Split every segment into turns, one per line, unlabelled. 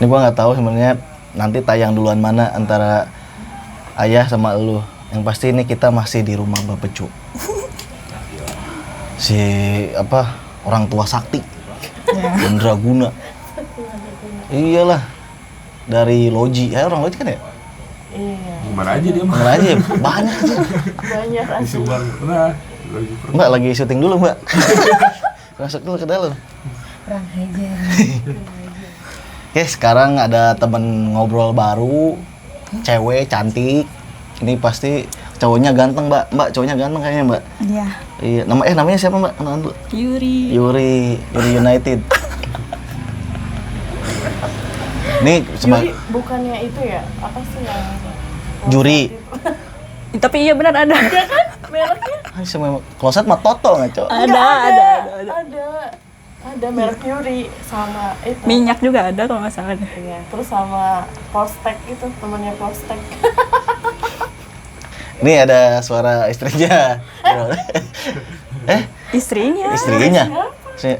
Ini gua nggak tahu sebenarnya nanti tayang duluan mana antara ayah sama elu. Yang pasti ini kita masih di rumah Bapecu. Si apa orang tua sakti. Mandraguna. Iyalah. Dari Loji. Orang Loji kan ya?
Iya.
Gimana aja dia mah?
Gimana aja ya? Banyak aja.
Banyak
Di
asli.
Subang pernah.
Mbak lagi syuting dulu, Mbak. Masuk dulu ke dalam.
Perang aja.
Oke, sekarang ada temen ngobrol baru, cewek cantik. Ini pasti cowoknya ganteng, Mbak. Mbak, cowoknya ganteng kayaknya, Mbak.
Iya.
Iya, namanya siapa, Mbak? Kenalan dulu.
Yuri.
Yuri United. Ini
Yuri bukannya itu ya? Apa sih yang
Juri.
Tapi iya benar ada.
Iya kan? Mereknya?
Semua kloset mah Toto ngaco.
Ada merek Yuri sama itu.
Minyak juga ada kalau nggak salah deh.
Iya, terus sama Postek itu, temannya Postek.
Ini ada suara istrinya.
Istrinya.
Istrinya.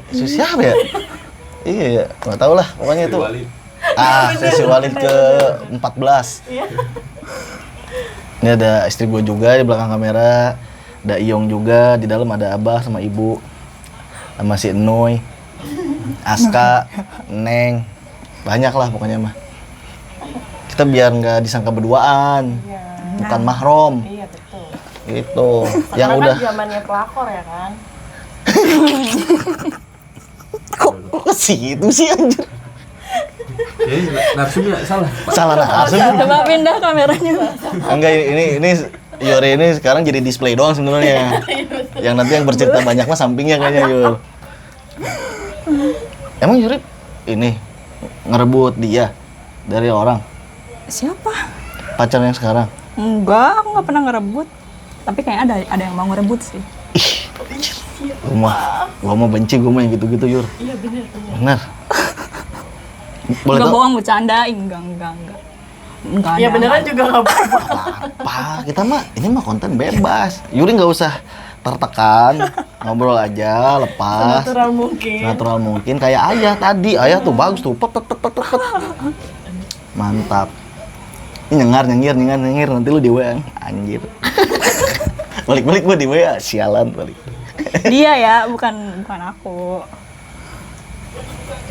Siapa ya? Iya ya, nggak tahu lah. Pokoknya itu. Sesi Walid ke 14.
Iya.
Ini ada istri gue juga di belakang kamera. Ada Iyong juga, di dalam ada Abah sama Ibu. Sama si Enoy, Aska, Neng. Banyak lah pokoknya mah. Kita biar nggak disangka berduaan.
Iya.
Bukan mahrom.
Iya, betul.
Gitu.
Sekarang
Yang udah
kan zamannya pelakor ya kan?
kok ke situ sih anjir.
Narsumnya salah.
Salah narsum.
Coba pindah kameranya.
Enggak, ini Yuri ini sekarang jadi display doang sebenarnya. Yang nanti yang bercerita banyak mah sampingnya kayaknya Yur. Emang Yuri ini ngerebut dia dari orang
Siapa?
pacar yang sekarang?
Enggak, aku nggak pernah ngerebut. Tapi kayaknya ada yang mau ngerebut sih.
Gua mau benci gua yang gitu-gitu Yur.
Iya, benar.
Benar. Boleh
Enggak
tahu?
bohong bercanda, enggak. Enggak
Iya,
ada.
beneran juga nggak apa-apa.
Apa? Kita mah ini mah konten bebas. Yuri nggak usah tertekan, ngobrol aja, lepas. Natural mungkin kayak ayah tadi. Ayah tuh bagus tuh. Pet. Mantap. Ini nyengir nanti lu di WA anjir. Balik gua di WA, sialan balik.
Dia ya, bukan aku.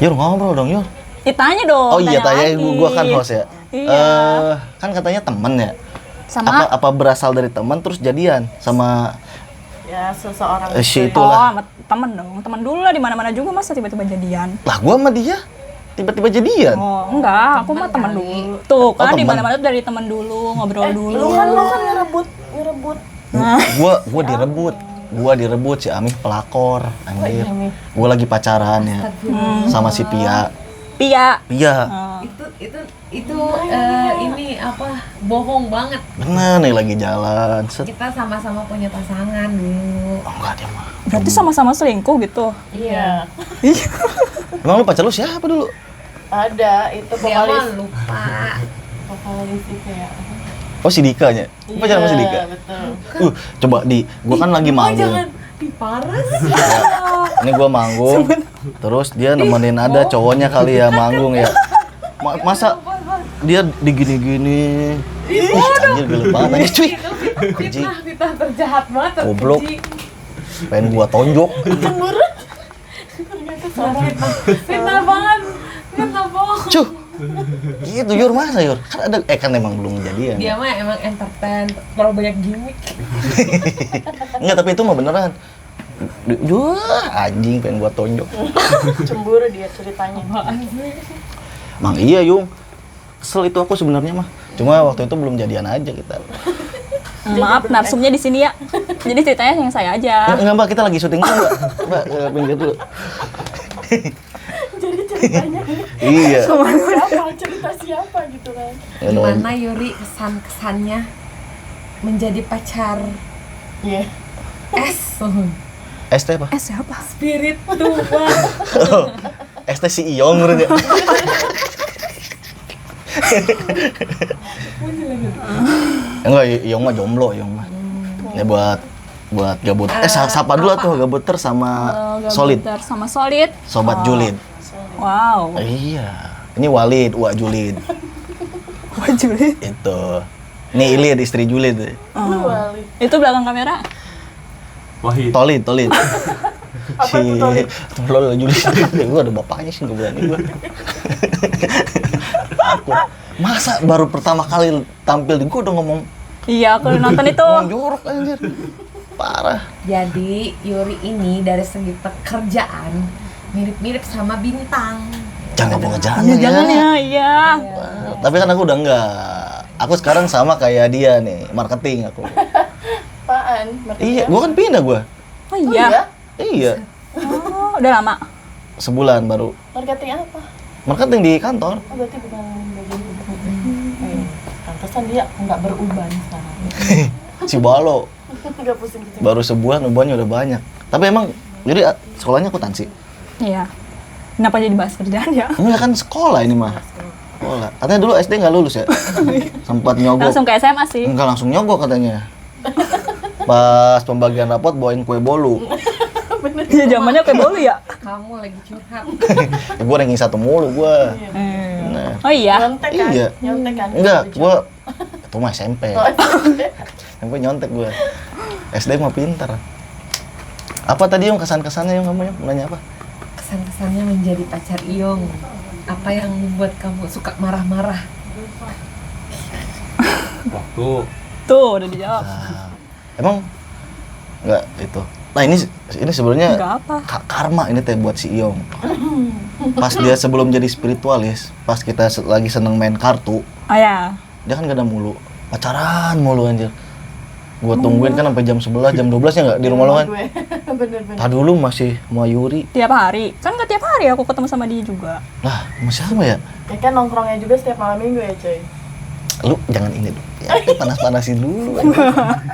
Yur ngobrol dong, Yur.
Tanya dong.
Oh iya, tanya
lagi.
gua kan host ya.
Iya.
Kan katanya temen ya.
Sama
Apa berasal dari teman terus jadian sama
Ya, seseorang
si
itu.
itulah.
sama temen dong. Temen dulu lah, di mana-mana juga masa tiba-tiba jadian.
Lah gua sama dia tiba-tiba jadian.
Oh, enggak, aku mah temen dulu. Tuh, kan di
temen.
mana-mana tuh dari temen dulu, ngobrol dulu.
Lu kan ngerebut.
Gua direbut si Amih pelakor anjir. Gua lagi pacaran ya sama si Pia.
Pia.
Itu ini apa bohong banget.
Bener nih lagi jalan. Set.
Kita sama-sama punya pasangan dulu.
Oh, enggak dia mah.
Berarti sama-sama selingkuh gitu.
Iya.
Emang lu pacar lu siapa dulu?
Ada itu
Dia mah
vokalis
lupa.
itu ya.
Oh si Dika nya. Lu pacaran sama si Dika?
Betul.
Coba gua kan lagi manggung.
Jangan diparas.
Ini gua manggung. Terus dia nemenin ada cowoknya kali ya manggung ya. Masa dia digini-gini. Anjir gila banget anjir cuy.
Fitnah terjahat banget.
Goblok. Pengen gua tonjok.
Fitnah banget. Fitnah bohong.
Cuh. Gitu Yur masa Yur? Kan emang belum jadian.
Dia mah emang entertain, terlalu banyak gimmick.
Enggak, tapi itu mah beneran. Anjing pengen gua tonjok.
Cemburu dia ceritanya.
Mang iya Yung. Kesel itu aku sebenarnya mah. Cuma waktu itu belum jadian aja kita.
Maaf, narsumnya di sini ya. Jadi ceritanya yang saya aja.
Enggak Mbak, kita lagi syuting dulu Mbak. Mbak, pinggir dulu.
Jadi ceritanya
Iya.
cerita siapa gitu kan.
Gimana Yuri kesan-kesannya menjadi pacar
Iya.
S
ST apa?
Siapa?
spiritual.
ST si Iyong menurut ya. Enggak, Iyong mah jomblo, Iyong mah. Ya buat gabut. Sapa dulu tuh gabuter sama Solid.
Sama Solid.
Sobat Julid.
Wow.
Iya. Ini Walid, Wak Julid.
Wah, Julid.
Itu. Ini Ilid, istri Julid.
Oh.
Walid.
Itu belakang kamera.
Wahid.
Tolid.
Apa itu Tolid?
Tolol Julid. Gue ada bapaknya sih, nggak berani gue. Takut. Masa baru pertama kali tampil di gue udah ngomong
Iya, aku nonton itu.
ngomong jorok anjir. Parah.
Jadi Yuri ini dari segi pekerjaan mirip-mirip sama Bintang.
Jangan pengejaran
Ya, jangan ya, iya.
Tapi kan aku udah enggak. Aku sekarang sama kayak dia nih, marketing aku.
Apaan?
Iya, gua kan pindah gua.
Oh iya.
Iya,
Oh, udah lama.
sebulan baru.
Marketing apa?
Marketing di kantor.
Oh, berarti bukan bagian pantesan dia nggak beruban sekarang.
Si Balo.
Nggak pusing gitu.
Baru sebulan ubannya udah banyak. Tapi emang jadi sekolahnya akuntansi.
Iya. Kenapa jadi bahas kerjaan ya?
Enggak kan sekolah ini mah. Sekolah. Katanya dulu SD nggak lulus ya? Sempat nyogok.
Langsung ke SMA sih.
Enggak langsung nyogok katanya. Pas pembagian rapot bawain kue bolu.
Ya zamannya kayak bolu ya.
Kamu lagi curhat.
Ya, gue ranking 1 mulu gua. Nah.
Oh iya.
Nyontek kan?
Iya.
Nyontek kan?
Enggak, gua itu mah SMP.
Oh,
SMP nyontek gua. SD mah pintar. Apa tadi yang kesan-kesannya yang kamu yang nanya apa?
Kesan-kesannya menjadi pacar Iyong. Apa yang membuat kamu suka marah-marah?
Waktu
Tuh, udah dijawab.
Nah, emang enggak itu. Nah, ini sebenarnya
Enggak apa.
karma ini teh buat si Iyong. Pas dia sebelum jadi spiritualis, pas kita lagi seneng main kartu,
Oh ya.
dia kan gak ada mulu. Pacaran mulu anjir. Gua tungguin kan sampai jam 11, jam 12 ya enggak di rumah lo kan?
gue. Bener-bener.
Tadi dulu masih sama Yuri.
Tiap hari. Kan nggak tiap hari aku ketemu sama dia juga.
Lah, masih sama ya?
Ya kan nongkrongnya juga setiap malam minggu ya coy.
Lu jangan ini dulu. Ya, panas-panasin dulu.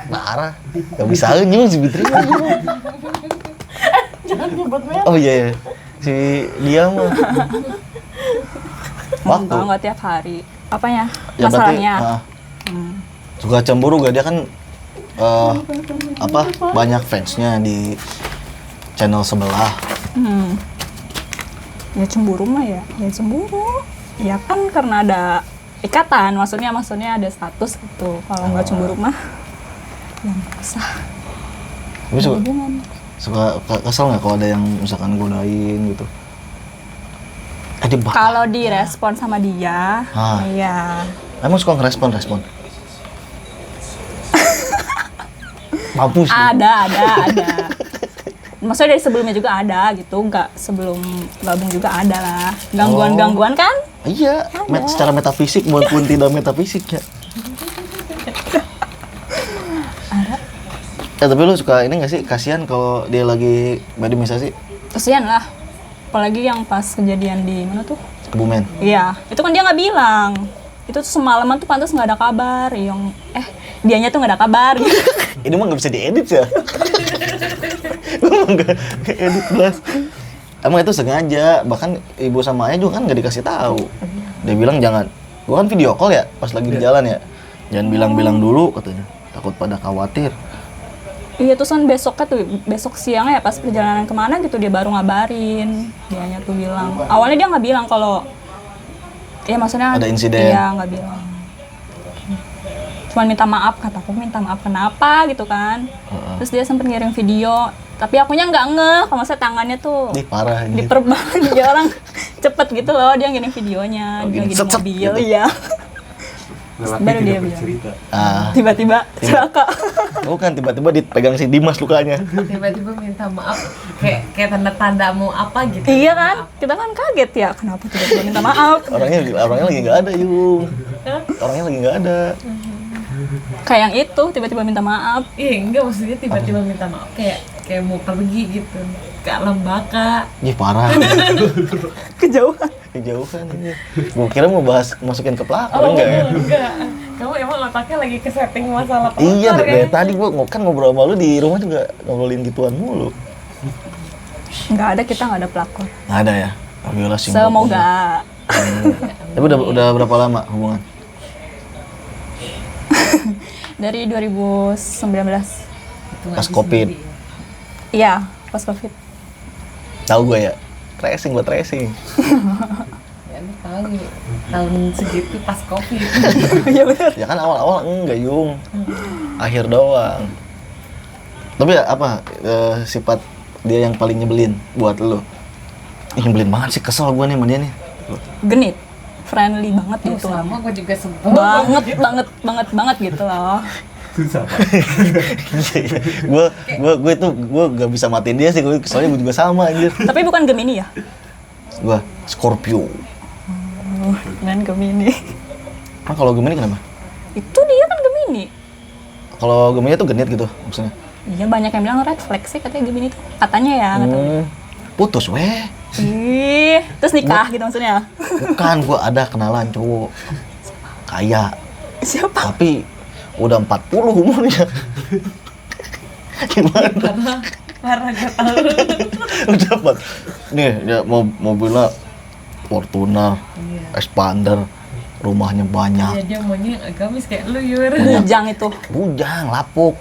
Parah. Gak bisa aja si Fitri.
Jangan nyebut merek.
Oh iya, iya. Si dia mah. Waktu.
Enggak tiap hari. Apanya?
Ya berarti
Masalahnya.
suka cemburu gak dia kan apa banyak fansnya di channel sebelah.
Ya cemburu mah ya. Ya cemburu. Ya kan karena ada ikatan, maksudnya ada status gitu. Kalau nggak cemburu mah ya nggak usah.
Tapi suka,
Hubungan.
kesel nggak kalau ada yang misalkan godain gitu? Dia
Kalau direspon sama dia,
Ah.
iya.
emang suka ngerespon. Mampus.
Ada. Maksudnya dari sebelumnya juga ada gitu, nggak sebelum gabung juga ada lah. Gangguan-gangguan kan?
Iya, secara metafisik maupun tidak metafisik ya. Ya tapi lu suka ini gak sih, kasihan kalau dia lagi badimisasi
Kesian lah. Apalagi yang pas kejadian di mana tuh?
Kebumen?
Iya, itu kan dia nggak bilang. Itu tuh semalaman tuh pantas nggak ada kabar. Dianya tuh nggak ada kabar.
Ini mah gak bisa diedit ya. Emang gak edit belas. Emang itu sengaja, bahkan ibu sama ayah juga kan gak dikasih tahu. Dia bilang jangan, gua kan video call ya pas lagi di jalan ya. Jangan bilang-bilang dulu katanya, takut pada khawatir.
Iya, terus kan besok siang ya pas perjalanan kemana gitu dia baru ngabarin. Dianya tuh bilang. Awalnya dia nggak bilang kalau, ya maksudnya
Ada insiden.
Iya, nggak bilang. Cuman minta maaf, kataku minta maaf kenapa gitu kan. Terus dia sempet ngirim video, tapi akunya nggak ngeh kalau saya tangannya tuh
Ih parah ini.
diperban. Dia orang cepet gitu loh, dia ngirim videonya,
Oh,
dia
gini,
lagi di
set-set
mobil,
gitu.
iya.
lelaki
Baru dia
tidak
bilang.
bercerita.
Tiba-tiba celaka.
Bukan tiba-tiba dipegang si Dimas lukanya.
Tiba-tiba minta maaf kayak tanda-tanda mau apa gitu.
Iya kan, kita kan kaget ya, kenapa tiba-tiba minta maaf.
Orangnya lagi nggak ada Yung. Orangnya lagi nggak ada.
Kayak yang itu tiba-tiba minta maaf.
Iya, enggak maksudnya tiba-tiba minta maaf kayak mau pergi gitu ke alam baka.
Ih parah.
Kejauhan.
Kejauhan ini. Gua kira mau masukin ke pelakor enggak ya?
Enggak. Kamu emang otaknya lagi ke setting masalah pelakor
Iya,
ya?
dari tadi gua kan ngobrol sama lu di rumah juga ngobrolin gituan mulu.
Nggak ada, kita nggak ada pelakor.
Nggak ada ya? Alhamdulillah sih.
Semoga.
Tapi udah berapa lama hubungan?
Dari 2019.
Hitungan
Pas
di
COVID.
sendiri ya.
Iya, pas COVID.
Tahu gue ya. Tracing buat tracing.
Ya, lu tahu. tahu tahun segitu pas Covid.
Iya benar.
Ya kan awal-awal enggak Yung, akhir doang. Tapi ya apa sifat dia yang paling nyebelin buat lo? Ih, nyebelin banget sih, kesel gue nih sama dia nih.
Genit, friendly banget gitu.
Sama gue juga sebel.
Banget gitu loh.
Susah Pak.
gue itu gue gak bisa matiin dia sih, soalnya gue juga sama anjir.
Tapi bukan Gemini ya?
Gue Scorpio.
Dan Gemini.
Nah, kalau Gemini kenapa?
Itu dia kan Gemini.
Kalau Gemini tuh genit gitu maksudnya.
Iya banyak yang bilang red flag sih katanya Gemini tuh. Katanya ya, nggak tahu.
Putus weh.
Ih, terus nikah gitu maksudnya?
Bukan, gue ada kenalan cowok kaya,
Siapa?
tapi udah 40 umurnya. Gimana?
Parah gak tahu.
Udah 4. Nih, ya mobilnya Fortuner, Expander, rumahnya banyak.
Ya dia maunya yang agamis kayak lu Yur.
Bujang itu.
Bujang, lapuk.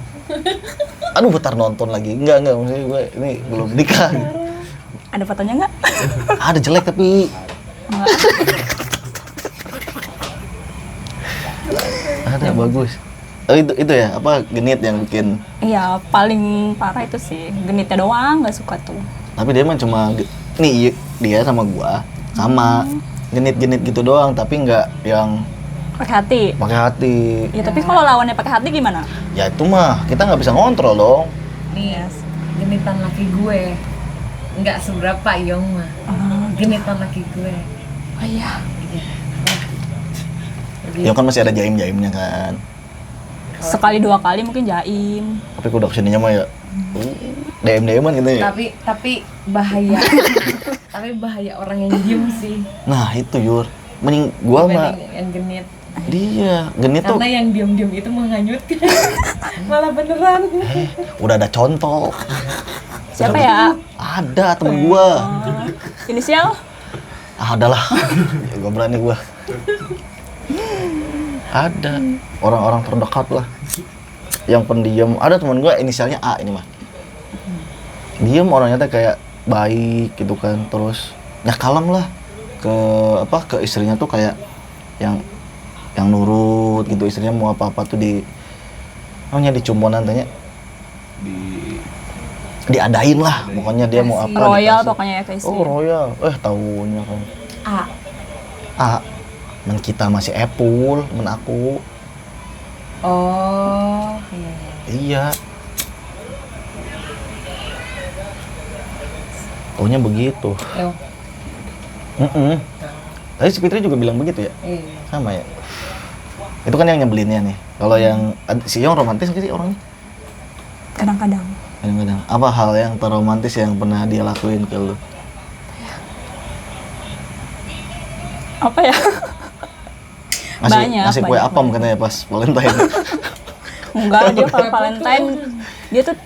Aduh, bentar nonton lagi. Enggak, maksudnya gue ini belum nikah.
Ada fotonya nggak?
Ada jelek tapi
Nggak.
ada bagus. Oh, itu ya, apa genit yang bikin.
Iya, paling parah itu sih. Genitnya doang, nggak suka tuh.
Tapi dia mah cuma nih dia sama gua sama genit-genit gitu doang, tapi nggak yang
Pakai hati.
pakai hati.
Ya, tapi kalau lawannya pakai hati gimana?
Ya itu mah kita nggak bisa ngontrol dong.
Nih, genitan laki gue. Nggak seberapa Yong mah. Genitan laki gue.
Oh iya.
Ya kan masih ada jaim-jaimnya kan.
Sekali dua kali mungkin jaim.
Tapi kalau udah kesininya mah ya DM-an gitu ya.
Tapi bahaya. Tapi bahaya orang yang diem sih.
Nah itu Yur, mending gua mah
Dibanding yang genit.
dia genit tuh
Karena yang diem-diem itu menghanyutkan. Malah beneran.
udah ada contoh.
Siapa ya?
Ada temen gua.
Inisial?
Adalah. Ya, gua berani gua. Ada orang-orang terdekat lah yang pendiam. Ada teman gue inisialnya A ini mah. Diam orangnya tuh kayak baik gitu kan, terus ya kalem lah ke istrinya tuh kayak yang nurut gitu, istrinya mau apa-apa tuh dicumponan tanya diadain lah, pokoknya dia mau apa
Royal
dikasih.
pokoknya ya ke istri.
Oh royal, tahunya kan. Men kita masih Apple, men aku.
Oh, iya.
Iya. Taunya begitu.
Yo.
Tadi si Fitri juga bilang begitu ya?
Iya.
Sama ya? Itu kan yang nyebelinnya nih. Kalau yang si Yong romantis nggak sih orangnya?
Kadang-kadang.
Kadang-kadang. Apa hal yang terromantis yang pernah dia lakuin ke lu?
Apa ya? Banyak,
ngasih kue
banyak,
apam
banyak.
katanya pas Valentine.
Enggak, dia kalau Valentine dia tuh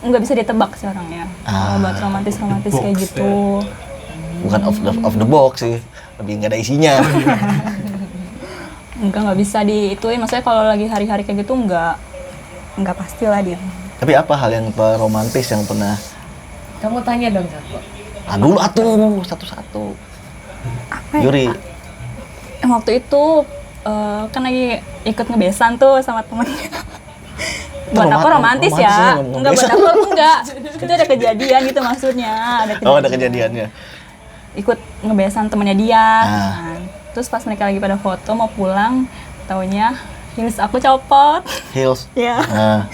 nggak bisa ditebak sih orangnya. Kalau buat romantis kayak gitu.
Bukan off the box sih, lebih nggak ada isinya.
Nggak bisa diituin. Maksudnya kalau lagi hari-hari kayak gitu nggak pasti lah dia.
Tapi apa hal yang romantis yang pernah?
Kamu tanya dong, Kak.
Dulu atuh satu-satu.
Apa ya?
Yuri.
Waktu itu kan lagi ikut ngebesan tuh sama temennya. Buat aku romantis ya. Enggak, buat aku enggak. Itu ada kejadian gitu maksudnya.
Ada kejadiannya.
Ikut ngebesan temennya dia.
Ah.
Kan. Terus pas mereka lagi pada foto mau pulang, taunya heels aku copot.
Heels.
Ya.
Nah,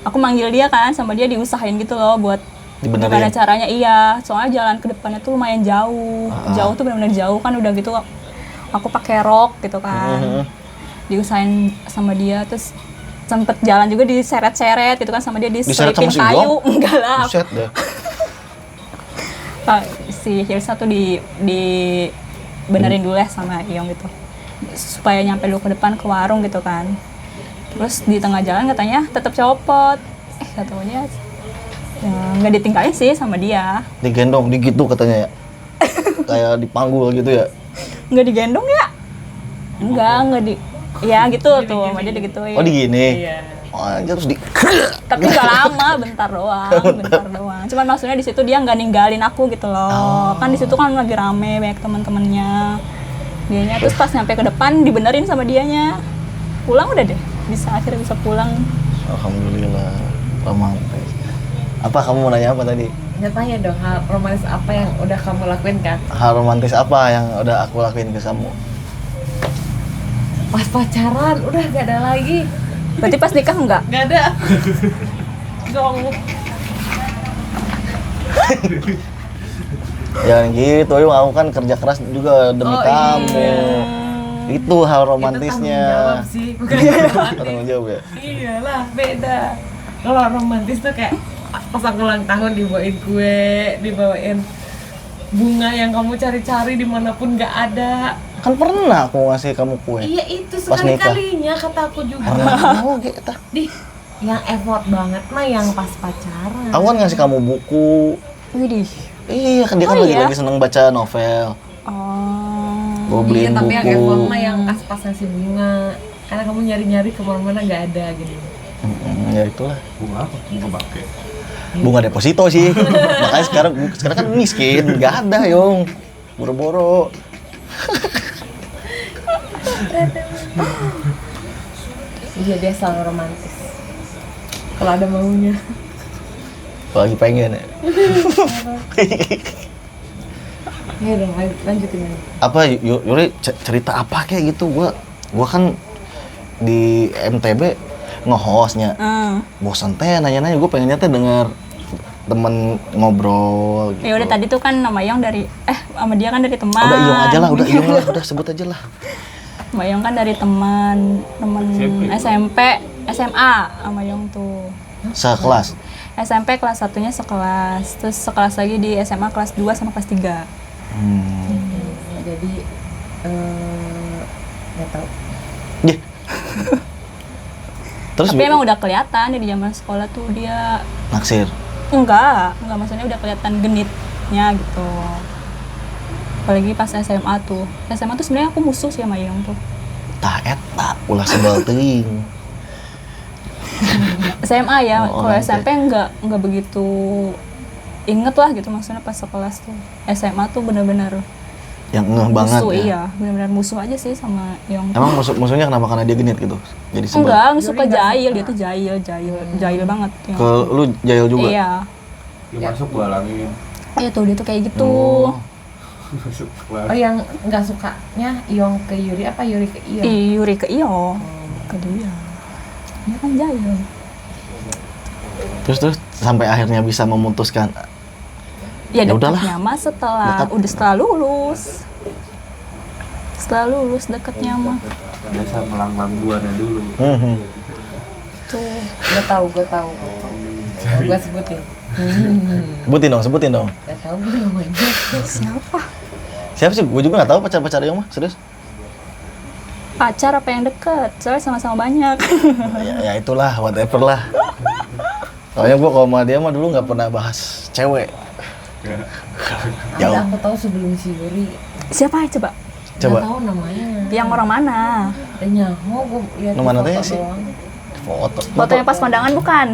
Aku manggil dia kan, sama dia diusahain gitu loh buat
dibenerin.
gimana caranya. Iya, soalnya jalan ke depannya tuh lumayan jauh. Jauh tuh benar-benar jauh kan, udah gitu aku pakai rok gitu kan. Diusahain sama dia, terus sempet jalan juga diseret-seret gitu kan sama dia,
Diseret
diselipin
sama si
kayu.
Gong?
Enggak lah.
Buset dah.
Si Hilsa tuh di benerin dulu ya sama Iyong gitu. Supaya nyampe dulu ke depan ke warung gitu kan. Terus di tengah jalan katanya tetap copot. Katanya ya, nggak ditinggalin sih sama dia.
Digendong, digitu katanya ya. Kayak dipanggul gitu ya.
Nggak digendong ya? Enggak di... Ya gitu tuh, sama dia digituin.
Oh digini.
Iya.
Oh, anjir terus di.
Tapi nggak lama, bentar doang. Cuman maksudnya di situ dia nggak ninggalin aku gitu loh. Kan di situ kan lagi rame banyak teman-temannya. dianya. Terus pas nyampe ke depan dibenerin sama dianya. Pulang udah deh, akhirnya bisa pulang.
Alhamdulillah, romantis. Apa kamu mau nanya apa tadi?
Nggak tanya dong, hal romantis apa yang udah kamu lakuin kan?
Hal romantis apa yang udah aku lakuin ke kamu?
Pas pacaran, udah gak ada lagi.
Berarti pas nikah enggak?
Gak ada. Dong.
Jangan gitu, yuk aku kan kerja keras juga demi
Oh,
kamu.
iya.
Itu hal
Itu
romantisnya.
tanggung jawab sih, bukan romantis.
Tanggung jawab ya.
Iyalah, beda. Kalau romantis tuh kayak pas aku ulang tahun dibawain kue, dibawain bunga yang kamu cari-cari dimanapun gak ada.
Kan pernah aku ngasih kamu kue.
Iya itu
Pas nikah.
sekali-kalinya kata aku juga.
Oh, gitu.
Di yang effort banget mah yang pas pacaran.
Aku kan ngasih kamu buku.
Widih.
Iya, kan dia kan
Oh, iya?
lagi seneng baca novel.
Oh.
Gue
Iya,
beliin
tapi yang effort
buku.
mah yang pas ngasih bunga. Karena kamu nyari-nyari kemana-mana gak ada gitu.
Ya itulah.
Bunga apa? Bunga bangke.
Bunga deposito sih. Makanya sekarang kan miskin, nggak ada Yong. Boro-boro.
Iya dia selalu romantis. Kalau ada maunya.
Lagi pengen ya.
Ya dong, lanjutin aja.
Apa Yuri cerita apa kayak gitu? Gua kan di MTB nge-hostnya. Bosan teh nanya-nanya, gue pengennya teh denger temen ngobrol gitu.
Ya udah tadi tuh kan nama Yong dari sama dia kan dari teman.
Udah Iyong aja lah, udah sebut aja lah.
Mbak Yong kan dari teman SMP, SMA sama Yong tuh.
Sekelas.
SMP kelas 1-nya sekelas, terus sekelas lagi di SMA kelas 2 sama kelas 3.
Jadi nggak tahu.
Dih. Terus
Tapi emang udah kelihatan di zaman sekolah tuh dia
naksir.
enggak maksudnya udah kelihatan genitnya gitu. Apalagi pas SMA tuh. SMA tuh sebenarnya aku musuh sih sama Yong tuh.
Tah eta ulah sebel teuing.
SMA ya,
Oh,
kalau
nanti.
SMP enggak begitu inget lah gitu maksudnya pas sekelas tuh. SMA tuh benar-benar
Yang ngeh banget
musuh,
ya.
iya, benar-benar musuh aja sih sama Yong.
Emang musuhnya kenapa? Karena dia genit gitu. Jadi sebel.
Enggak suka jahil, dia tuh jahil banget. Yong.
Ke lu jahil juga.
Iya.
Dia masuk gua halangin.
Iya tuh dia tuh kayak gitu.
Oh.
Masuk kelas.
Oh yang nggak sukanya Iyong ke Yuri apa Yuri ke Iyong?
Yuri ke Iyo, ke dia. Dia kan jahil.
Terus sampai akhirnya bisa memutuskan.
Ya
Ya udahlah.
dekatnya mah setelah lulus. Setelah lulus dekatnya mah.
Biasa melanglang buana dulu.
Tuh.
Gue tahu. Gue sebutin.
Sebutin dong.
Gak tahu gue namanya.
Siapa?
Siapa sih? Gue juga nggak tahu pacar yang mah, serius.
Pacar apa yang deket? Soalnya sama-sama banyak.
ya itulah, whatever lah. Soalnya gue kalau sama dia mah dulu nggak pernah bahas cewek.
Ada aku tahu sebelum si Yuri.
Siapa ya coba?
Coba.
Gak tahu namanya.
Yang orang mana?
Ada nyaho gue lihat
Nomor
di
nanti
foto
sih?
doang.
Foto.
Fotonya pas kondangan bukan?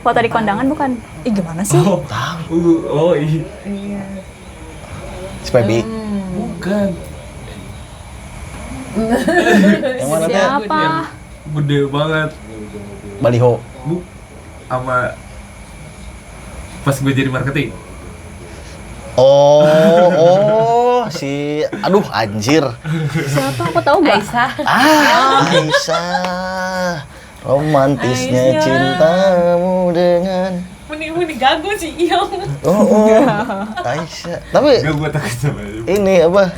Foto di kondangan bukan? Ih gimana sih?
Tahu.
Oh iya.
Iya.
Si Pepi.
Bukan.
Yang mana teh?
Siapa?
Gede banget.
Baliho.
Sama pas gue jadi marketing.
Oh, aduh anjir.
Siapa? Aku tahu gak?
Aisyah.
Aisyah. Romantisnya
Aisyah.
cintamu dengan
Mending gagu si Iyong.
Oh, Aisyah. Tapi
Gak gue takut sama dia.
ini apa?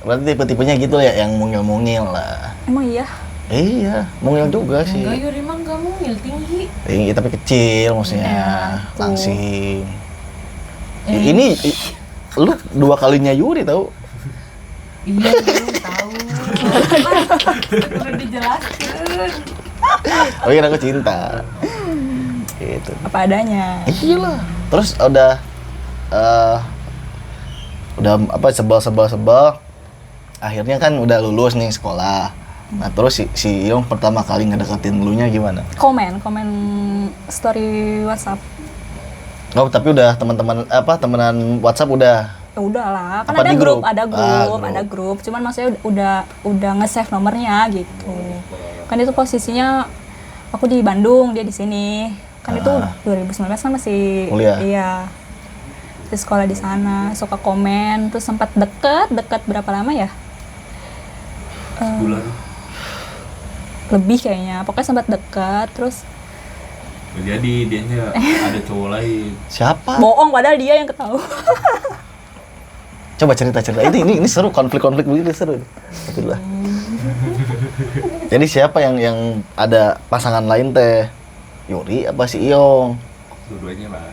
Berarti tipe-tipenya gitu ya, yang mungil-mungil lah.
Emang iya?
Iya, mungil juga sih.
Enggak Yuri mah gak mungil tinggi.
Tinggi tapi kecil maksudnya, langsing. Ini lu 2 kalinya Yuri tahu?
Iya belum tahu. Udah dijelaskan.
Oh iya, aku cinta. Gitu.
Apa adanya.
Iya lah. Terus udah apa sebel. Akhirnya kan udah lulus nih sekolah. Nah terus si Yong pertama kali ngedeketin lunya gimana?
Komen story WhatsApp.
Oh tapi udah temenan WhatsApp udah.
Ya udahlah, kan
Apa
ada
di
grup,
grup?
ada
Ah,
grup,
grup.
ada grup. Cuman maksudnya udah nge-save nomornya gitu. Kan itu posisinya aku di Bandung, dia di sini. Kan itu 2019 kan masih
Kuliah.
Iya. Terus sekolah di sana, suka komen, terus sempat deket berapa lama ya?
Bulan.
Lebih kayaknya. Pokoknya sempat deket, terus
Jadi dianya ada cowok lain.
Siapa?
bohong padahal dia yang ketahuan.
Coba cerita. Ini seru, konflik begini seru. Itulah. Jadi siapa yang ada pasangan lain teh? Yuri apa si Iyong?
Dua-duanya lah.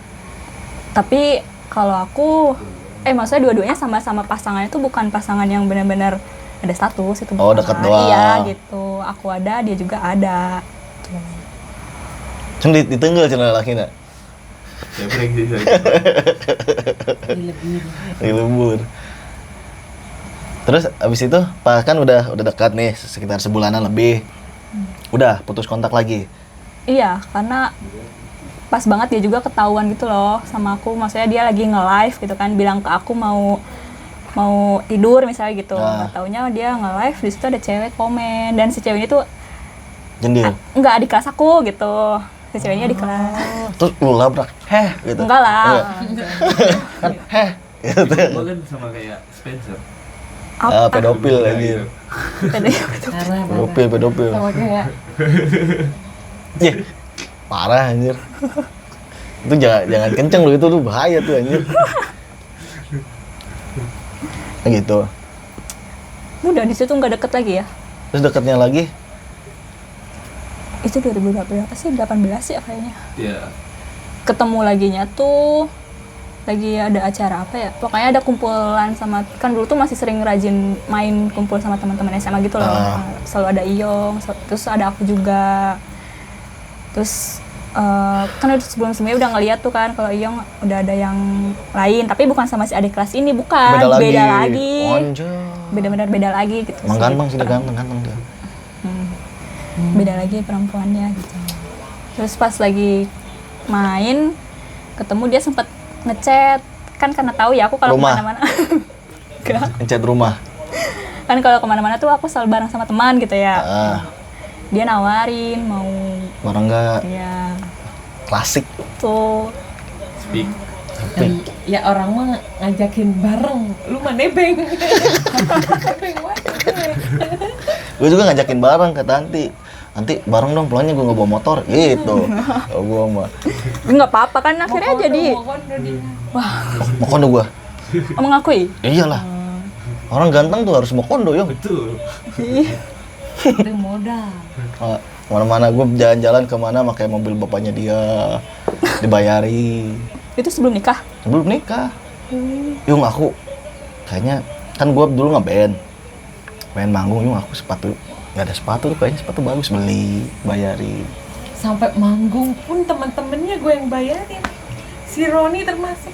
Tapi kalau aku maksudnya dua-duanya sama-sama pasangannya itu bukan pasangan yang benar-benar ada status itu
Oh,
bukan.
deket doang.
Iya gitu. Aku ada, dia juga ada. Tuh.
Cuma ditenggel cenah laki nak.
Ya brengsek sih.
Di lembur. Terus abis itu Pak kan udah dekat nih sekitar sebulanan lebih. Udah putus kontak lagi.
Iya, karena pas banget dia juga ketahuan gitu loh sama aku. Maksudnya dia lagi nge-live gitu kan, bilang ke aku mau tidur misalnya gitu.
Nah.
Nggak taunya dia nge-live, di situ ada cewek komen dan si cewek ini tuh
Jendil.
nggak di kelas aku gitu. Si ceweknya di kelas.
Terus lu labrak. Heh gitu.
Enggak lah.
Kan heh gitu.
Gua kan sama kayak Spencer.
Ah, pedofil
Iya,
anjir.
gitu.
Pedofil.
Sama kayak
Ih, parah anjir. Itu jangan kenceng lu, itu tuh bahaya tuh anjir. Nah, gitu.
Udah di situ nggak deket lagi ya.
Terus deketnya lagi
Itu 2018 sih, 18 ya kayaknya.
Iya.
Ketemu laginya tuh lagi ada acara apa ya? Pokoknya ada kumpulan sama, kan dulu tuh masih sering rajin main kumpul sama teman-teman SMA gitu loh. Selalu ada Iyong, terus ada aku juga. Terus kan udah sebelum-sebelumnya udah ngeliat tuh kan kalau Iyong udah ada yang lain, tapi bukan sama si adik kelas ini, bukan. Beda lagi.
Anjir.
Benar-benar beda lagi gitu.
Emang ganteng sih, dia ganteng dia.
Beda lagi perempuannya gitu. Terus pas lagi main ketemu dia sempet ngechat kan, karena tahu ya aku kalau
Rumah.
kemana-mana enggak,
Ngecat rumah.
kan kalau kemana-mana tuh aku selalu bareng sama teman gitu ya.
Ah,
Dia nawarin mau
barang enggak
ya
klasik.
tuh
Speak.
ya orang mah ngajakin bareng, lu mah nebeng. Nebeng banget.
Gue juga ngajakin bareng ke nanti bareng dong pulangnya, gue nggak bawa motor gitu. Oh, gue mah
nggak apa-apa kan akhirnya jadi
mau kondo gue.
mengakui.
Iyalah, orang ganteng tuh harus mau kondo Yong.
Betul.
Ada modal.
Mana-mana gue jalan-jalan kemana pakai mobil bapaknya dia, dibayari.
Itu sebelum nikah.
Belum nikah. Yung aku kayaknya kan gue dulu ngeband, main manggung. Yung aku sepatu nggak ada sepatu tuh, kayaknya sepatu bagus, beli bayari.
Sampai manggung pun teman-temannya gue yang bayarin. Si Roni termasuk.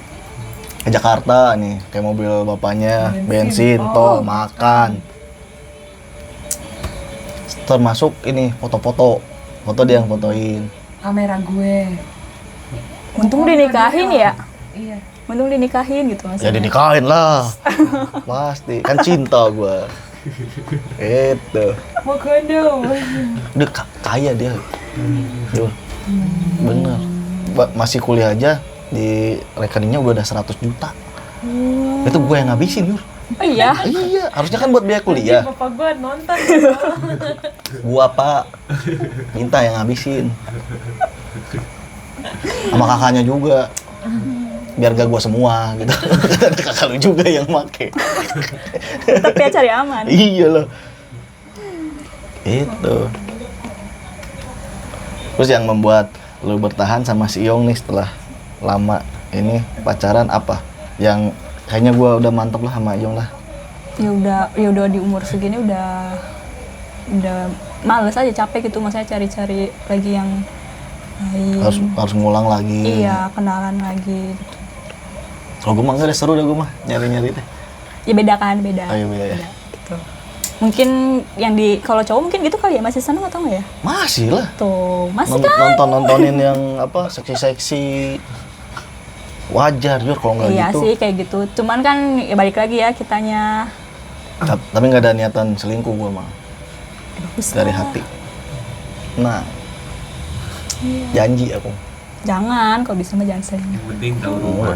Ke Jakarta nih, kayak mobil bapaknya, bensin,
Bensin.
tol,
Oh,
makan. Termasuk ini foto-foto dia yang fotoin.
Kamera gue.
Untung dinikahin ya.
Iya.
Untung dinikahin gitu
Ya
maksudnya.
dinikahin lah, pasti kan cinta gue. Itu
Mau kondo.
dia kaya dia. Yul. Bener. Masih kuliah aja di rekeningnya udah ada 100 juta. Itu gue yang ngabisin, Yur.
Oh iya.
Iya, harusnya kan buat biaya kuliah.
Bapak gue nonton.
Gua Pak minta yang ngabisin. Sama kakaknya juga. Biar gak gua semua gitu. Ada kakak lu juga yang make.
Tapi ya cari aman.
Iya loh. Itu. Terus yang membuat lu bertahan sama si Iyong nih setelah lama ini pacaran apa? Yang kayaknya gua udah mantep lah sama Iyong lah.
Ya udah di umur segini udah males aja, capek gitu, maksudnya cari-cari lagi yang lain.
Harus ngulang lagi.
Iya, kenalan lagi gitu.
Kalau gua mah enggak ada, seru dah gua mah nyari-nyari teh.
Ya beda kan, beda.
Oh, iya, beda ya.
Gitu. Mungkin yang kalau cowok mungkin gitu kali ya, masih seneng atau enggak ya?
Masih lah.
Tuh, masih kan?
Nontonin yang apa, seksi-seksi. wajar Jur kalau nggak
Iya
gitu.
sih kayak gitu. Cuman kan ya balik lagi ya kitanya.
Tapi nggak ada niatan selingkuh gue mah dari hati. Nah, janji aku.
Jangan, kalau bisa mah jangan selingkuh.
Yang penting tahu rumah.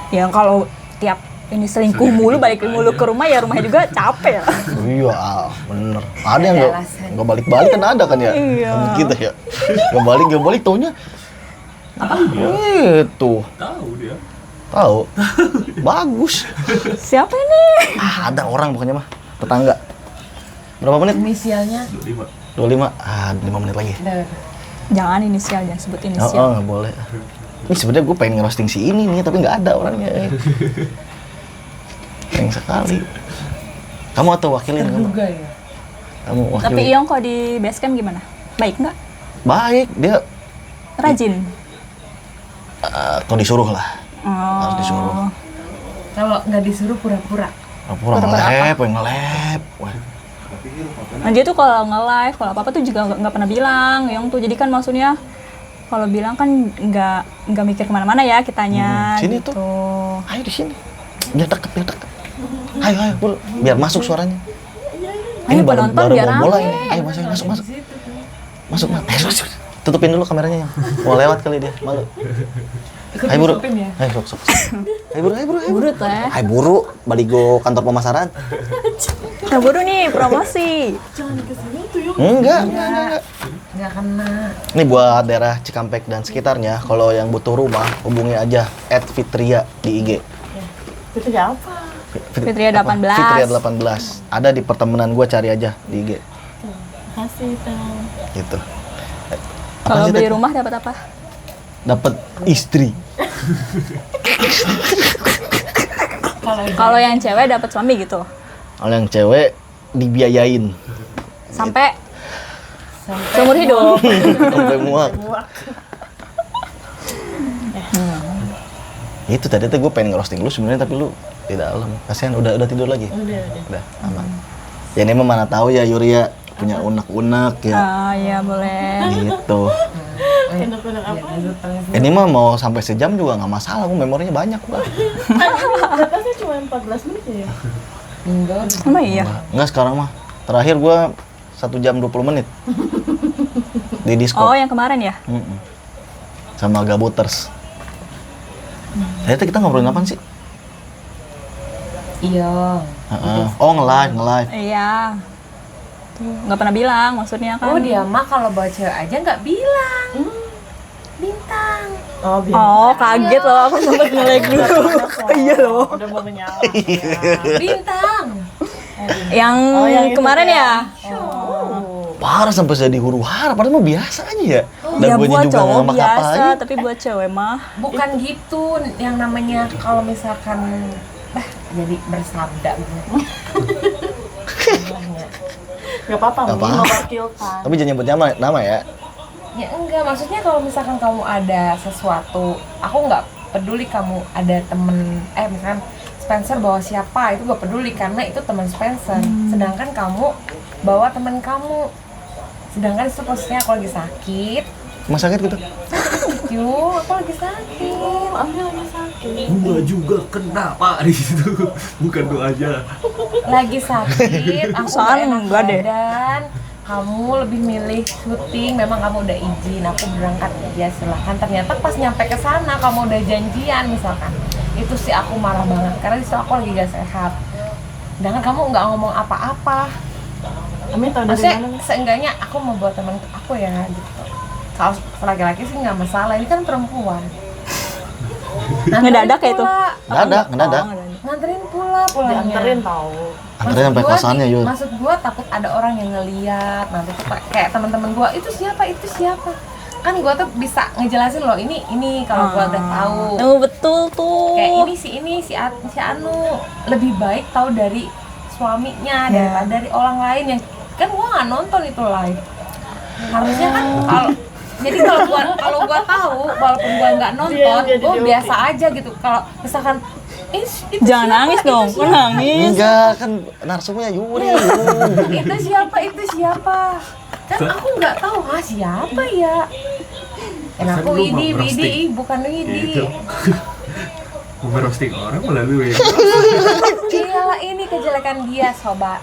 Ya kalau tiap ini selingkuh mulu, balik mulu ke rumah, ya rumahnya juga capek lah.
Iya, bener. Ada yang nggak balik-balik kan ada kan ya?
Iya.
Temen kita ya. Nggak balik taunya. Itu
Tahu dia.
tahu. Bagus.
Siapa ini?
Ada orang pokoknya mah tetangga. Berapa menit?
Inisialnya
25.
25. 5 menit lagi.
Jangan inisial, jangan sebut
Oh,
inisial.
nggak boleh. Ini sebenarnya gue pengen ngerosting si ini nih, tapi nggak ada orangnya. Sayang sekali. Kamu atau wakilin kamu?
terduga ya.
Kamu
Tapi
wakilin.
Iyong kok di base camp gimana? Baik nggak?
Baik, dia
Rajin?
kalau disuruh lah.
Oh.
Harus disuruh.
Kalau nggak disuruh pura-pura.
Pura-pura nge-lab, pengen nge-lab. Wah,
Nah dia tuh kalau nge-live, kalau apa-apa tuh juga nggak pernah bilang Iyong tuh. Jadi kan maksudnya kalau bilang kan nggak mikir kemana-mana ya kitanya.
Sini
gitu.
ayo di sini. Biar deket, biar deket. Ayo, Bul. Biar masuk suaranya.
Ayo penonton biar
bawa bola
rame.
ini. Ayo masuk. Masuk. Masuk. Tutupin dulu kameranya yang. Mau lewat kali dia, malu. Ayo buru.
tutupin ya?
Ayo sok. Ayo buru.
Buru teh.
Ayo buru, baligo kantor pemasaran.
Nah buru nih promosi.
Enggak.
Nggak kena.
Ini buat daerah Cikampek dan sekitarnya, kalau yang butuh rumah, hubungi aja @fitria di IG.
Itu ya apa?
Fitria
Apa?
18.
Fitria 18. Ada di pertemanan gue, cari aja di IG.
Kasih tahu.
Gitu.
Kalau
sih,
beli
Teh?
rumah dapat apa?
Dapat istri.
Kalau yang cewek dapat suami gitu.
Kalau yang cewek dibiayain.
Sampai seumur hidup.
Sampai muak. Itu tadi tuh gue pengen ngerosting lu sebenarnya, tapi lu di dalam. Kasihan udah tidur lagi. Udah aman. Ya ini mah mana tahu ya Yuria punya unek-unek ya.
Ah ya boleh.
Gitu.
Enak-enak apa?
Ini mah mau sampai sejam juga nggak masalah, gue memorinya banyak lah.
Batasnya cuma 14 menit ya?
Enggak.
Emang iya.
Enggak sekarang mah. Terakhir gue 1 jam 20 menit di
Oh
Discord.
yang kemarin ya?
Sama Gabuters. Ternyata kita ngobrolin apaan sih?
Iya.
Oh nge-live.
Iya. Tuh nggak pernah bilang maksudnya kan.
Oh dia mah kalau bawa cewek aja nggak bilang. Bintang.
Oh, biar.
Oh kaget loh, aku sempet nge-lag dulu. Iya loh.
Udah mau menyala.
Bintang.
Yang
yang itu
kemarin ya?
Parah sampai jadi huru hara, padahal mah biasa aja ya.
Ya
guanya
buat
juga
cowok
nggak
biasa,
apa-apain.
tapi buat cewek mah.
Bukan gitu yang namanya kalau misalkan jadi bersabda gitu.
Gak apa-apa,
Nggak
mungkin
apa-apa.
mewakilkan.
Tapi jangan nyebut nama ya.
Ya enggak, maksudnya kalau misalkan kamu ada sesuatu, aku nggak peduli kamu ada temen, misalkan Spencer bawa siapa, itu gak peduli karena itu teman Spencer. Sedangkan kamu bawa teman kamu, sedangkan itu posisinya aku lagi sakit.
Mas sakit gitu?
Yuk, aku lagi sakit.
Aku lagi sakit.
Bunga juga kena Pak di situ. Bukan doa aja.
Lagi sakit, aku
Soalnya
gak enak
enggak deh.
badan. Kamu lebih milih syuting, memang kamu udah izin, aku berangkat ya silahkan. Ternyata pas nyampe ke sana kamu udah janjian misalkan, itu sih aku marah banget karena disitu aku lagi gak sehat. Sedangkan kamu nggak ngomong apa-apa.
Amin tahu dari
Maksudnya
mana?
seenggaknya aku mau buat teman aku ya gitu. Kalau laki-laki sih nggak masalah, ini kan perempuan.
Ngedadak ya itu?
Ngedadak.
Nganterin pulangnya.
Dianterin tahu.
Anterin sampai kosannya Yul.
Maksud gua takut ada orang yang ngeliat nanti tuh kayak teman-teman gua itu siapa kan gua tuh bisa ngejelasin loh ini kalau gua udah tahu
Oh betul tuh.
kayak ini si Anu lebih baik tahu dari suaminya daripada dari orang lain yang kan gua nggak nonton itu live. Harusnya kan jadi kalau gua tahu walaupun gua nggak nonton
Dia
gua
jadi
biasa aja gitu. Kalau misalkan itu
Jangan
siapa?
nangis
Itu
dong,
siapa?
kok nangis?
Enggak, kan narsumnya Yuri.
itu siapa kan aku nggak tahu siapa ya.
Masa
Aku
lu mau
Widi
roasting?
bukan Widi.
Itu. Merosting orang melalui
Iyalah ini kejelekan dia sobat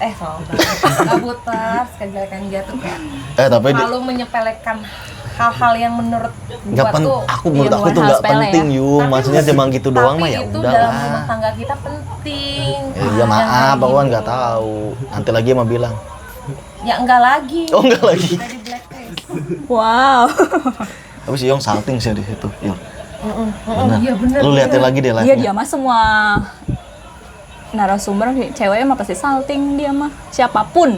Kabuters, kejelekan dia tuh kayak
Tapi
selalu menyepelekan hal-hal yang menurut
nggak
gua tuh
menurut aku tuh
hal
nggak
sepele
penting Yung,
Tapi
maksudnya cuma gitu doang mah ya
itu
udah
dalam rumah
lah.
tangga kita penting.
Ya maaf, aku kan
gitu.
nggak tahu. Nanti lagi emang bilang.
Ya enggak lagi.
Oh enggak lagi.
Udah di blacklist.
Wow.
Tapi si Yong salting sih di situ. Yung. Bener.
Iya bener.
Lu liatin lagi deh
Iya
live-nya.
dia mah semua narasumber ceweknya mah pasti salting dia mah siapapun.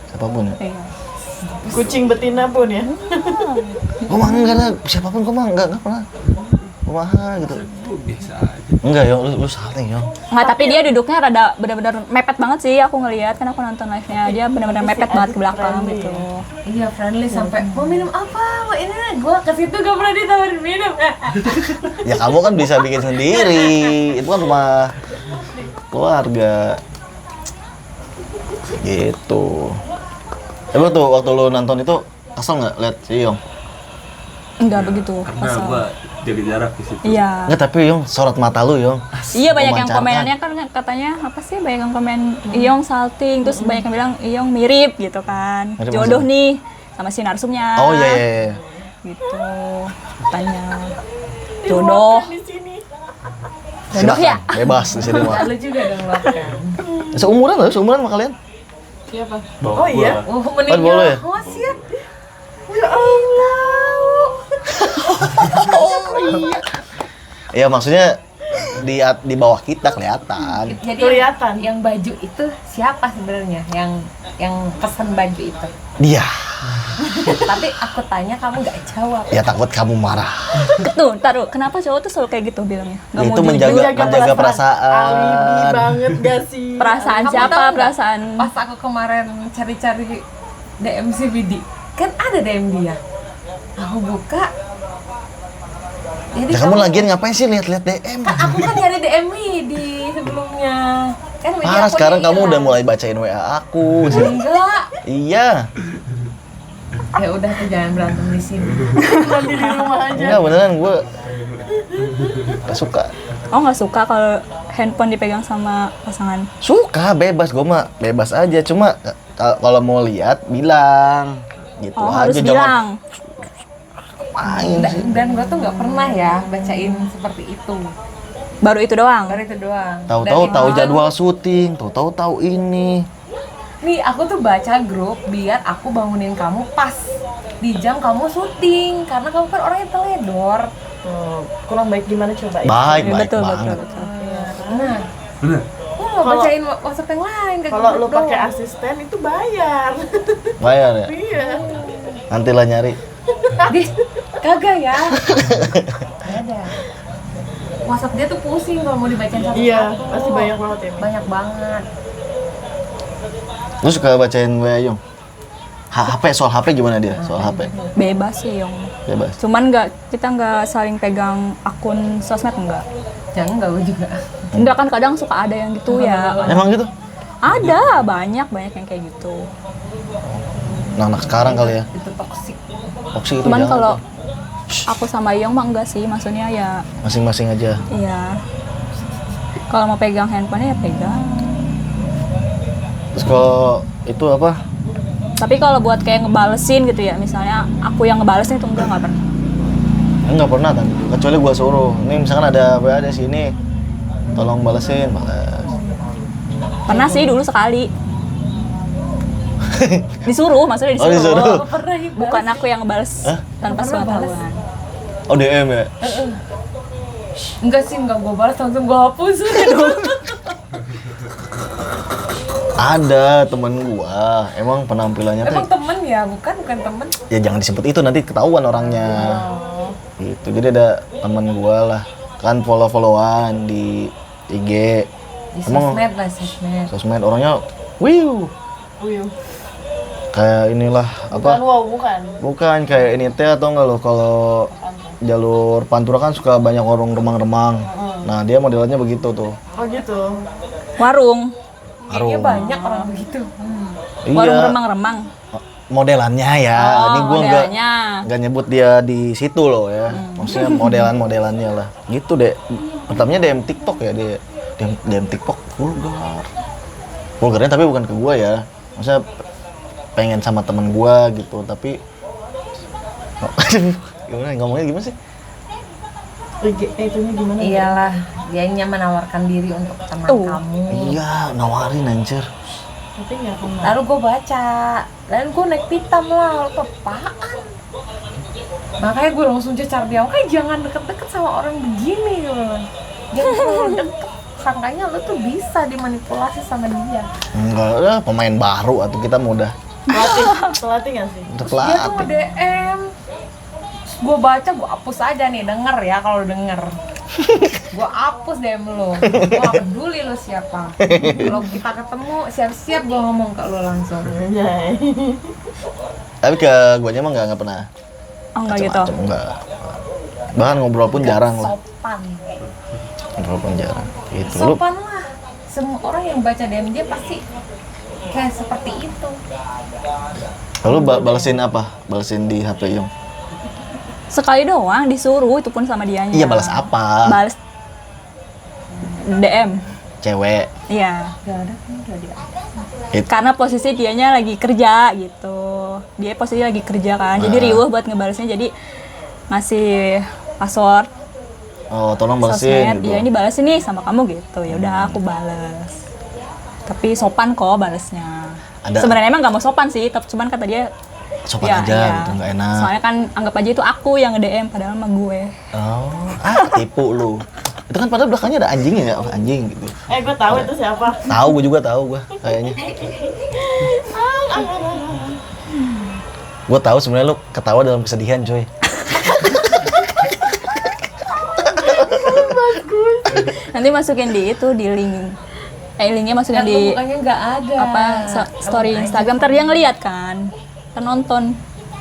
Siapapun.
Iya.
Kucing betina pun ya.
Kok mah enggak lah, siapapun kok mah enggak pernah. Kumaha gitu.
biasa aja.
Enggak Yong, lu salting Yong.
Nggak, tapi dia duduknya rada benar-benar mepet banget sih, aku ngelihat kan aku nonton live-nya, dia benar-benar mepet banget ke belakang gitu.
Iya friendly sampai mau minum apa? Mau ini gua ke situ gak pernah ditawarin minum.
Ya kamu kan bisa bikin sendiri. Itu kan rumah keluarga. Gitu. Emang tuh waktu lu nonton itu kesel nggak lihat si Yong?
Enggak begitu.
Karena
pasal.
gua jaga jarak di situ.
Iya.
Enggak, tapi Yong sorot mata lu Yong.
Iya banyak yang
Memancarkan.
komenannya kan katanya apa sih, banyak yang komen Iyong salting, terus banyak yang bilang Iyong mirip gitu kan,
Mirip
jodoh
maksudnya?
nih sama si narsumnya.
Oh iya iya. Iya.
Gitu, tanya jodoh,
Di sini.
jodoh ya.
Silakan, bebas di sini mah.
Lalu juga dong lo kan.
Seumuran loh, seumuran sama kalian.
Siapa?
Bawa
Oh iya.
gua.
Oh
boleh
meninggal.
ya?
Oh siap. Ya Allah.
Iya maksudnya di bawah kita kelihatan.
Jadi
Kelihatan.
yang baju itu siapa sebenarnya? Yang pesan baju itu.
Dia.
Tapi aku tanya kamu nggak jawab.
Ya takut kamu marah.
Tuh, taruh, kenapa cowok tuh selalu kayak gitu bilangnya? Nggak
Ya,
mau
itu
jujur.
menjaga
Alibi
perasaan.
banget gak sih?
Perasaan
Kamu
siapa?
tahu nggak?
Perasaan
Pas aku kemarin cari-cari DM si Vidi, kan ada DM dia. Aku buka. Jadi
Ya kamu lagian ngapain sih lihat-lihat DM?
kan aku kan nyari DM Vidi sebelumnya. Kan Vidi
Parah,
aku
sekarang kamu
hilang.
udah mulai bacain WA aku.
Enggak.
Iya.
Ya udah tuh jangan berantem di sini.
Nanti di rumah aja.
Enggak beneran gue gak suka.
Oh nggak suka kalau handphone dipegang sama pasangan.
Suka bebas, gue mah bebas aja. Cuma kalau mau lihat bilang gitu
Oh
aja.
harus bilang.
Main sih.
Dan gue tuh nggak pernah ya bacain seperti itu.
Baru itu doang.
Baru itu doang.
Tahu-tahu
Dan
tahu
itu-
jadwal syuting, tahu ini.
Nih aku tuh baca grup biar aku bangunin kamu pas di jam kamu syuting karena kamu kan orangnya teledor.
Oh, kurang baik gimana coba?
Baik,
Iya,
baik
betul,
banget.
betul.
Nah,
Bener.
aku nggak
Kalau-
bacain WhatsApp yang lain kayak
Kalau
grup
lu pakai
doang.
asisten itu bayar.
Bayar ya.
Iya.
Nanti lah nyari.
Di, kagak ya. Nggak ada. WhatsApp dia tuh pusing kalau mau dibacain satu-satu.
Iya, pasti banyak banget ya.
Banyak banget.
Lu suka bacain WA Yung? HP, soal HP gimana dia? Soal HP.
Bebas sih Yong.
Bebas.
Cuman kita nggak saling pegang akun sosmed, enggak.
Jangan nggak gue juga.
Enggak kan, kadang suka ada yang gitu ya.
Emang gitu?
Ada banyak yang kayak gitu.
Nah, sekarang kali ya.
Itu toksik.
Toksik itu
Cuman
jangan
kalau
tuh.
aku sama Yong mah enggak sih, maksudnya ya
Masing-masing aja.
iya. Kalau mau pegang handphone ya pegang.
Terus kalau itu apa?
Tapi kalau buat kayak ngebalesin gitu ya, misalnya aku yang ngebalesin itu nggak pernah.
Enggak pernah kan. Kecuali gua suruh. Ini misalkan ada WA di sini. Tolong balesin, balas.
Pernah sih dulu sekali. Disuruh, maksudnya
Oh,
disuruh.
disuruh.
Pernah hibat.
Bukan aku yang ngebales
Hah?
tanpa
Pernah bales?
sepengetahuan.
Oh, DM ya?
Enggak sih, enggak gue balas langsung gue hapus.
Ada temen gua. Emang penampilannya tuh
Emang temen ya, bukan temen.
ya jangan disebut itu, nanti ketahuan orangnya. Gitu. Jadi ada temen gua lah. Kan follow-followan di IG.
Di
Emang
sosmed lah, sosmed.
sosmed orangnya wiu.
Uyuh.
Kayak inilah
Bukan
apa?
wow, bukan.
Bukan kayak ini teh, atau enggak lo kalau jalur Pantura kan suka banyak warung remang-remang. Nah, dia modelannya begitu tuh.
Oh gitu.
Warung,
Kayaknya
Warung.
banyak orang begitu.
warung remang-remang.
Modelannya ya.
Oh,
Ini gua enggak
modelnya.
nggak nyebut dia di situ loh ya. Maksudnya modelan-modelannya lah. Gitu deh. Pertamanya DM TikTok ya dia. DM TikTok vulgarnya tapi bukan ke gua ya. Maksudnya pengen sama temen gua gitu, tapi ngomongnya gimana sih?
Itunya gimana?
Iyalah, dianya menawarkan diri untuk teman kamu.
Iya, nawarin anjir.
Tapi nggak kenal.
Lalu gue baca, dan gue naik pitam lah, lo apaan? Makanya gue langsung cecar dia, kayak jangan deket-deket sama orang begini loh. Jangan terlalu deket, sangkanya lo tuh bisa dimanipulasi sama dia.
Enggak, pemain baru atau kita mau udah
Pelatih nggak sih?
untuk
Dia tuh
pelatih.
nge-DM. Gue baca, gue hapus aja nih, denger ya kalau denger. Gue hapus DM lo, gue gak peduli lo siapa. Kalau kita ketemu, siap-siap gue ngomong ke lo langsung.
Anjay.
Tapi ke guanya emang nggak pernah.
Oh enggak gitu.
Macem-macem, enggak. Bahkan ngobrol pun jarang lah.
Sopan.
Ngobrol pun jarang. Gitu lu.
Sopan lah. Semua orang yang baca DM dia pasti kayak seperti itu.
Lalu balesin apa? Balesin di HP Yung.
Sekali doang disuruh, itu pun sama dianya.
Iya, balas apa?
Balas DM.
Cewek.
Iya.
Gak ada kan, gak ada.
Karena posisi dianya lagi kerja gitu. Dia posisi lagi kerja kan. Jadi riuh buat ngebalesnya, jadi ngasih password
Oh, tolong
sosmed.
balesin gitu.
Dia ini balesin nih sama kamu gitu. Ya udah aku bales. Tapi sopan kok balesnya.
Ada-
Sebenarnya emang nggak mau sopan sih, tapi cuman kata dia
Sopan
ya,
aja
iya.
gitu, nggak enak.
Soalnya kan anggap aja itu aku yang nge-DM padahal sama gue.
Oh, tipu lu. Itu kan padahal belakangnya ada anjingnya ya, oh, anjing gitu.
Gue tahu itu siapa.
Tahu, gue juga tahu gue kayaknya. Gue tahu sebenarnya lu ketawa dalam kesedihan, coy.
Nanti masukin di itu di link. Linknya masukin
Kan
di
mukanya nggak ada.
apa story Instagram. Ntar dia ngeliat kan, penonton.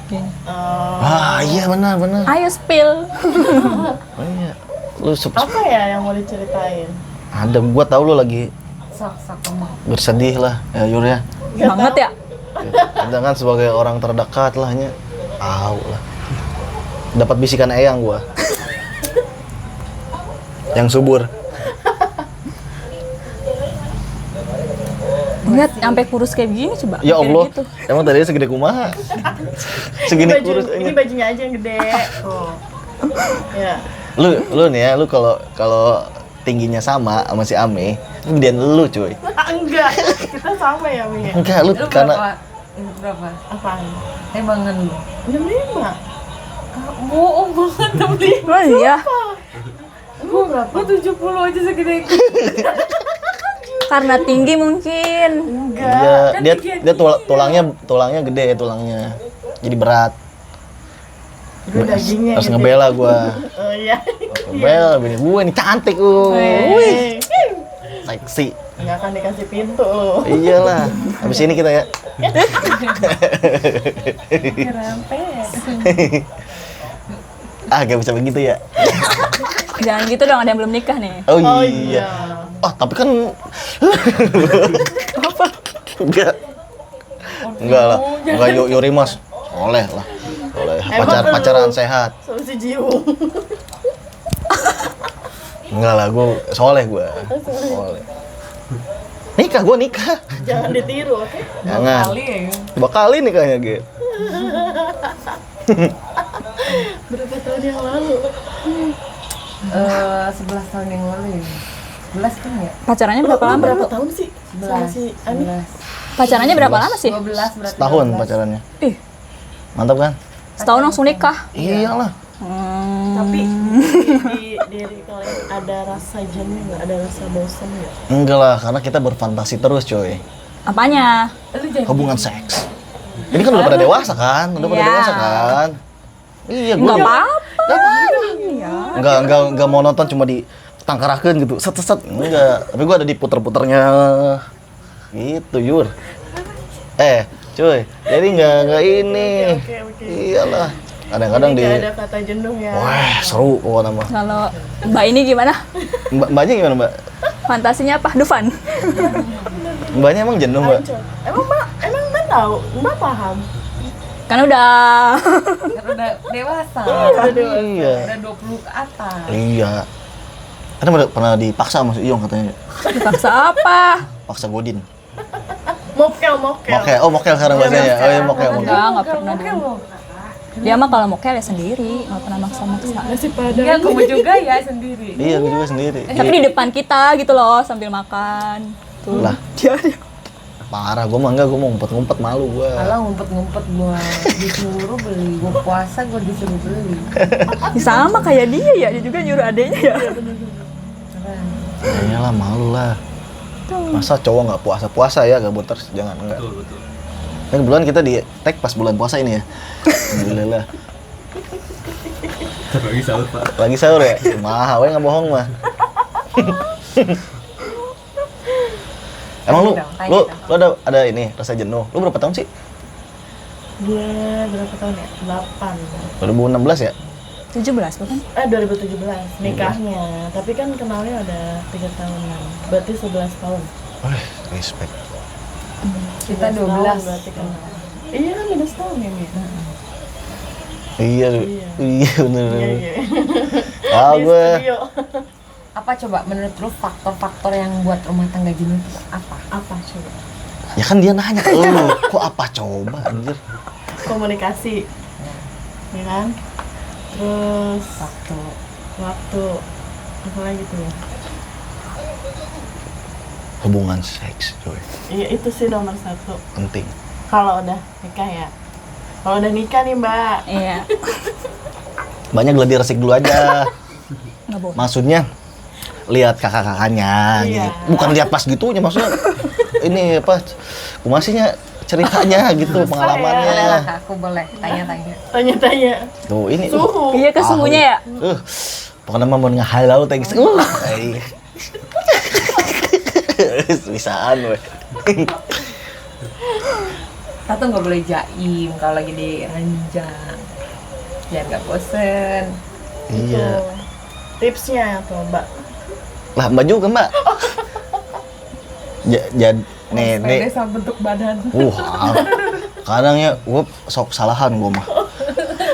Gini.
Ah, iya benar.
Ayo spill.
Oh, iya. Lu
Apa ya yang mau diceritain?
ada, gua tahu lu lagi
Sak-sak ngomong.
bersedih lah, ya Yur ya.
Banget ya.
Kita kan sebagai orang terdekat lah, nya. Tahu lah. Dapat bisikan eyang gua. Yang subur.
Lihat sampai kurus kayak begini coba.
Ya
Kayak
Allah,
gitu.
emang tadinya segede kumaha? Segini kurus
Ini
ini.
bajunya aja yang gede. Oh. Ya.
Lu nih ya, lu kalau tingginya sama si Ame, gedean lu cuy.
Enggak. Kita sama ya, Mi.
Enggak, lu
Lu
karena
berapa? Lu berapa?
Apaan?
Embangan lu?
65.
Bohong banget tapi.
Oh iya.
Gue berapa?
Gue 70 aja segede itu.
Karena tinggi mungkin.
Enggak.
dia tulangnya gede tulangnya. Jadi berat.
Gue dagingnya
Harus
gede.
ngebela gua.
Oh iya.
Ngebela bini gue ini cantik
Wih.
seksi.
Nggak akan dikasih pintu lu.
Iyalah. Habis ini kita ya. Gak bisa begitu ya.
Jangan gitu dong, ada yang belum nikah nih.
Oh
Oh
iya.
iya.
Oh, tapi kan apa? Enggak lah. Enggak Yuri Mas. Soleh lah. Soleh.
Emang
Pacaran
lu?
sehat.
Solusi jiung.
Enggak lah, gue soleh gue. Soleh. Nikah, gue nikah.
Jangan ditiru, oke?
Jangan.
Kali ya.
2 kali nikahnya, Ge.
Berapa tahun yang lalu?
11 tahun yang lalu ya. 11 kan ya?
Pacarannya berapa lama?
Berapa tahun sih? Sama
11.
si Ani?
11.
Pacarannya berapa lama sih?
12 berarti.
Setahun
12.
pacarannya.
Ih,
Mantap kan?
setahun langsung nikah.
Iyalah.
Tapi di diri kalian ada rasa jenuh nggak? Ada rasa bosan nggak?
Enggak lah, karena kita berfantasi terus, coy.
Apanya?
Lu jangan
Hubungan seks. Ini kan udah pada dewasa kan? Udah pada
Iya.
dewasa kan? Iya, gue
Nggak apa-apa.
enggak mau nonton cuma di tangkarakeun gitu. Set. Enggak. Tapi gue ada di puter-puternya. Gitu, Yur. Cuy. Jadi enggak ini.
Oke.
Iyalah. Kadang-kadang
Jadi
di
nggak ada kata jenuh ya?
wah, seru pokoknya mah.
Kalau Mbak ini gimana?
Mbaknya gimana, Mbak?
Fantasinya apa? Dufan?
Mbaknya emang jenuh, Mbak?
Hancur. Emang Mbak tahu? Mbak paham?
Kan udah
Karena udah dewasa.
Iya.
Udah 20 ke atas.
Iya. Ada pernah dipaksa sama si Iyong katanya.
Dipaksa apa?
Paksa Godin.
Mokel.
Mokel. Oh, mokel sekarang bahasanya ya. Oh, iya mokel.
Enggak pernah dulu. Dia mah kalau mokel ya sendiri, nggak pernah maksa-maksa.
Nasi padang.
Iya, kamu juga ya sendiri.
Iya, gue juga sendiri.
Tapi di depan kita gitu loh sambil makan. Tuh.
Lah, parah, gue mah enggak, gue mau ngumpet-ngumpet, malu gue.
Alah ngumpet-ngumpet gua disuruh beli, gua puasa gua disuruh beli.
Sama kayak dia juga nyuruh adeknya ya.
Ya lah, malu lah. Masa cowok nggak puasa-puasa ya, gak terus, jangan, enggak.
Betul.
Kan kebetulan kita di tag pas bulan puasa ini ya. Alhamdulillah.
Lagi sahur Pak.
Lagi sahur ya? Mahal, we nggak bohong mah. Emang lu ada ini rasa jenuh. Lu berapa tahun sih?
Gue berapa tahun ya? 8.
2016 ya?
17 bukan?
2017 nikahnya. Tapi kan kenalnya ada 3 tahunan. Berarti 11 tahun.
Wah, respect.
Kita
11 tahun
12.
berarti kenal. Iya kan 11 tahun ya, Mi?
Iya bener.
Iya.
Ah,
Di
gue
studio.
Apa coba menurut lu faktor-faktor yang buat rumah tangga jenuh itu apa?
Apa coba?
ya kan dia nanya ke lu, kok apa coba anjir?
Komunikasi. Ya kan? Terus waktu apa lagi tuh ya?
Hubungan seks, coy.
Iya itu sih nomor 1.
Penting.
Kalau udah nikah ya. Kalau udah nikah nih Mbak.
Iya.
Banyak gladi resik dulu aja.
Nggak boleh.
Maksudnya lihat kakak-kakaknya
Iya.
gitu. Bukan lihat pas gitunya maksudnya. Ini apa? Kumasihnya ceritanya gitu, pengalamannya.
Boleh lah, aku boleh tanya-tanya.
Tanya-tanya.
Tuh, ini
Suhu.
Iya kesungguhnya ya.
Pokoknya mah mau ngehalau thanks. Bisaan weh.
Satu nggak boleh jaim kalau lagi di ranjang. Biar nggak bosen.
Iya.
Tuh. Tipsnya tuh Mbak.
Lah, Mbak juga, Mbak. Nih,
Pede sama bentuk badan.
kadang ya gue sok salahan gue mah.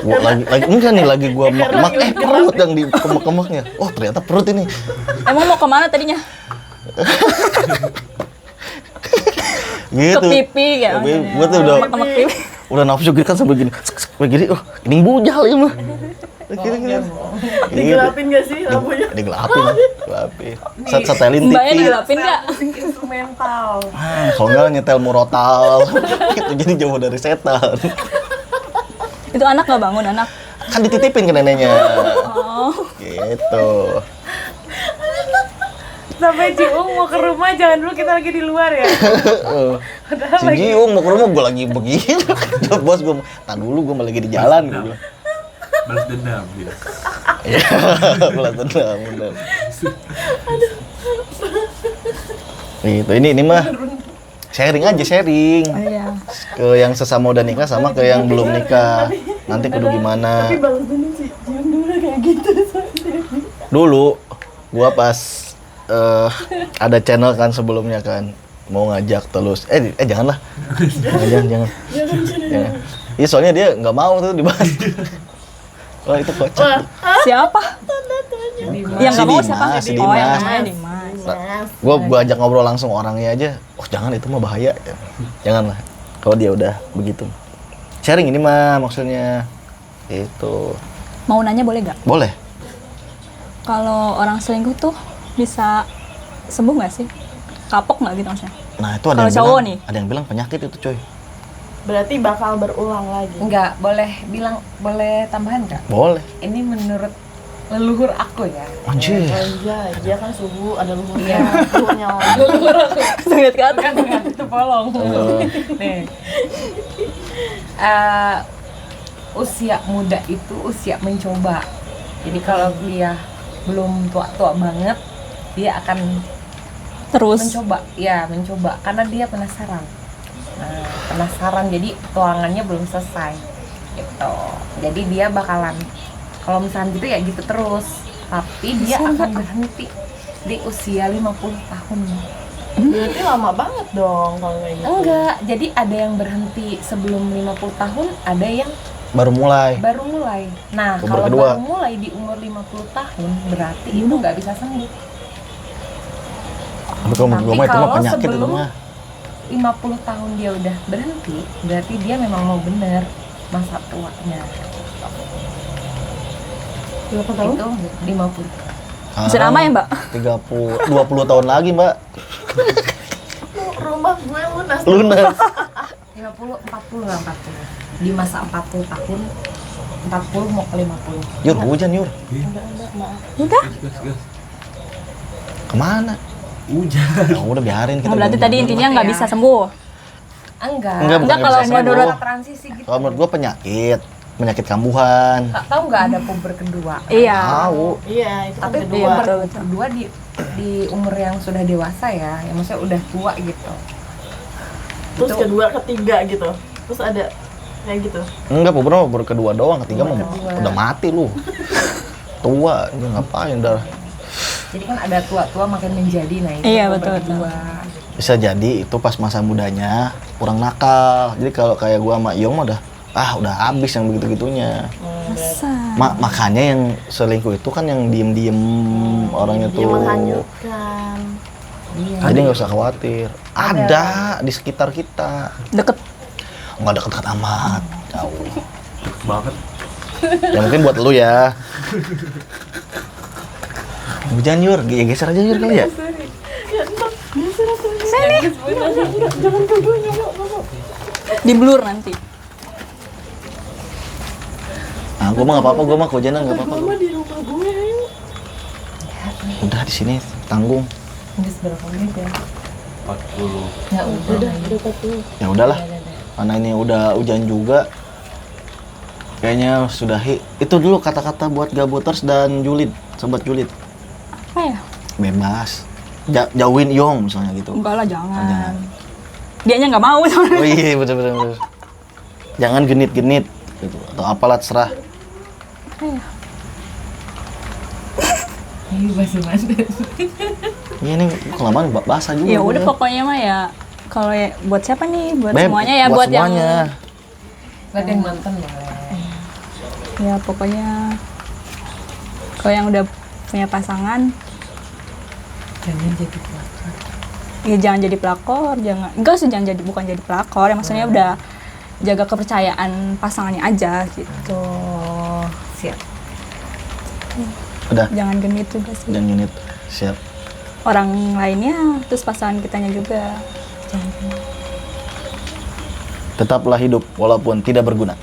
Gua lagi enggak nih lagi gue mak perut yang di kemek-kemeknya. Oh, ternyata perut ini.
Emang mau kemana tadinya?
Gitu.
Ke pipi ya.
Gue tuh
Kemek pipi.
udah nafsu gitu kan sampai gini. Begini, ini bujal ya mah. Kira-kira.
Digelapin gak sih lampunya?
Digelapin. Setelin
Mbaknya
TV.
digelapin nggak?
Musik instrumental.
Kalau enggak nyetel murotal. Itu jadi jauh dari setan.
Itu anak nggak bangun anak.
Kan dititipin ke neneknya.
Oh.
Gitu.
Sampai Ciung mau ke rumah, jangan dulu kita lagi di luar ya.
Si Jiung mau ke rumah, gue lagi begini. Bos gue, tak dulu gue lagi di jalan. Gue bilang.
Balas dendam gitu.
Iya, balas dendam, bener. Gitu, ini mah sharing aja, sharing.
Iya.
Ke yang sesama udah nikah sama ke yang belum nikah. Nanti kudu gimana.
Tapi balas dendam sih, jangan dulu kayak gitu.
Dulu, gua pas ada channel kan sebelumnya kan. Mau ngajak terus, janganlah. Jangan. Iya, soalnya dia nggak mau tuh dibahas. Wah, itu kocak.
Siapa? Yang nggak mau
Si
siapa?
Dimas, si
Oh yang
Dimas.
namanya Dimas.
Gua ajak ngobrol langsung orangnya aja. Oh, jangan, itu mah bahaya. Janganlah. Kalau dia udah begitu. Sharing ini mah maksudnya. Itu.
Mau nanya boleh nggak?
Boleh.
Kalau orang selingkuh tuh bisa sembuh nggak sih? Kapok nggak gitu maksudnya?
Nah, itu ada
Kalau
yang
cowok
bilang,
nih?
ada yang bilang penyakit itu, coy.
Berarti bakal berulang lagi.
Enggak, boleh tambahan nggak?
Boleh.
Ini menurut leluhur aku ya.
Anjir.
Iya, dia kan suhu, ada
Iya.
luhurnya lagi.
Sangat ke atas.
Bukan itu polong. Nih. Usia muda itu usia mencoba. Jadi kalau dia belum tua-tua banget, dia akan
Terus.
mencoba karena dia penasaran. Nah, penasaran, jadi petualangannya belum selesai gitu. Jadi dia bakalan kalau misalnya gitu ya gitu terus, tapi dia akan berhenti di usia 50 tahun.
Berarti lama banget dong kalau kayak gitu.
Enggak, jadi ada yang berhenti sebelum 50 tahun, ada yang
Baru mulai.
Baru mulai. Nah,
Umur
kalau
kedua.
baru mulai di umur 50 tahun berarti itu nggak bisa sembuh.
Tapi kalau menurut gue mah itu mah
kalau
penyakit itu
sebelum
mah.
50 tahun dia udah berhenti, berarti dia memang mau bener masa tuanya.
Berapa tahun?
Itu 50.
Masih lama ya, Mbak?
20 tahun lagi, Mbak.
Rumah gue lunas.
Lunas.
50, 40 lah 40. Di masa 40 tahun, 40 mau ke 50.
Yur, hujan, Yur.
Enggak, maaf.
Udah.
Gas.
Kemana?
Hujan.
Ya udah biarin kita.
Oh, berarti
hujan
tadi
dulu.
intinya nggak bisa sembuh.
Enggak.
Enggak, bukan
kalau
bisa
menurut-
sembuh.
transisi gitu.
Kalau menurut gue penyakit kambuhan.
Tahu nggak ada puber kedua?
Iya.
Tahu.
Iya, itu kan
Tapi
kedua.
Iya,
puber
betul.
kedua di umur yang sudah dewasa ya, yang maksudnya udah tua gitu.
Terus
Itu-
kedua, ketiga gitu. Terus ada kayak gitu.
Enggak, puber kedua doang, ketiga mah
Puber kedua.
udah mati lu. Tua, ini ngapain dah.
Jadi kan ada tua-tua makin menjadi, nah itu
Iya,
puber
betul,
kedua.
Bisa jadi itu pas masa mudanya kurang nakal. Jadi kalau kayak gua sama Iyong mah udah habis yang begitu-gitunya.
Masa?
Makanya yang selingkuh itu kan yang diem-diem orangnya
Dia
tuh.
menghanyutkan.
Iya.
Jadi nggak usah khawatir. Ada di sekitar kita.
Deket.
Nggak dekat-dekat amat. Jauh.
Banget.
Ya mungkin buat lu ya. Hujan Yur, geser aja Yur kali ya.
Di blur nanti.
Nah, gua mah nggak apa-apa, gua mah kehujanan nggak apa-apa.
Mama di rumah gue, ayo.
Udah di sini tanggung.
Habis berapa menit ya?
40.
Nggak udah.
Udah 40.
Ya udahlah. Karena ini udah hujan juga. Kayaknya sudahi. Itu dulu kata-kata buat gabuters dan julid, sobat julid.
Apa ya?
Bebas. Jauhin Yong misalnya gitu.
Enggak lah, jangan.
Jangan.
Dianya nggak mau sebenarnya.
Oh iya, betul. Jangan genit-genit gitu. Atau apalah terserah.
Apa ya?
Ini masih mandan.
Iya ini kelamaan basah juga.
Ya udah
gua.
pokoknya mah ya kalau ya buat siapa nih? Buat
Beb,
semuanya ya, buat yang
semuanya.
Buat yang nonton boleh.
ya pokoknya kalau yang udah punya pasangan
Jangan jadi pelakor.
ya jangan jadi pelakor, jangan enggak sih, jangan jadi, bukan jadi pelakor ya, maksudnya udah jaga kepercayaan pasangannya aja gitu.
Siap.
Udah,
Jangan genit juga sih.
jangan unit. Siap.
Orang lainnya terus pasangan kitanya juga. Jangan.
Tetaplah hidup walaupun tidak berguna.